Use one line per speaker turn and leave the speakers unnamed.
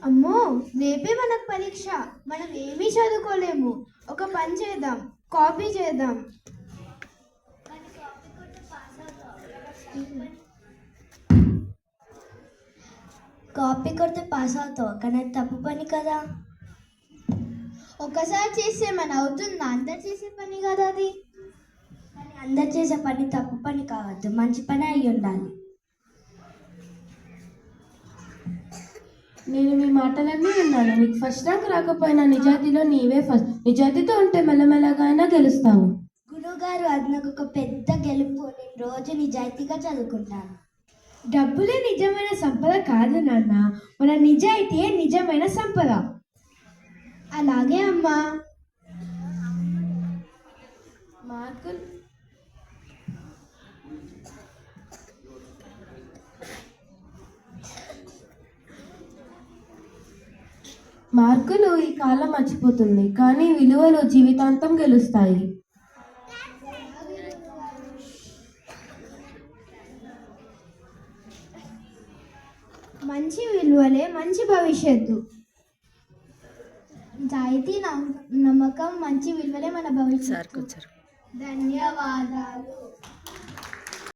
అమ్మో, రేపే మనకు పరీక్ష. మనం ఏమీ చదువుకోలేము. ఒక పని చేద్దాం, కాపీ చేద్దాం.
కాపీ కొడితే పాస్ అవుతావు, కానీ అది తప్పు పని కదా.
ఒకసారి చేస్తే మన అవుతుందా? అందరు చేసే పని కదా అది.
కానీ అందరు చేసే పని తప్పు పని కావద్దు, మంచి పని అయి ఉండాలి.
నేను మీ మాటలన్నీ విన్నాను. నీకు ఫస్ట్ ర్యాంక్ రాకపోయినా నిజాయితీలో నీవే ఫస్ట్. నిజాయితీతో ఉంటే మెల్లమెల్లగా అయినా గెలుస్తావు.
గురువుగారు, అది నాకు ఒక పెద్ద గెలుపు. నేను రోజు నిజాయితీగా చదువుకుంటాను.
డబ్బులే నిజమైన సంపద కాదు నాన్న, మన నిజాయితీయే నిజమైన సంపద. అలాగే అమ్మా.
మార్కులు ఈ కాలం మర్చిపోతుంది, కానీ విలువలు జీవితాంతం గెలుస్తాయి.
మంచి విలువలే మంచి భవిష్యత్తు. నిజాయితీ, నమ్మకం, మంచి విలువలే మన భవిష్యత్తు. ధన్యవాదాలు.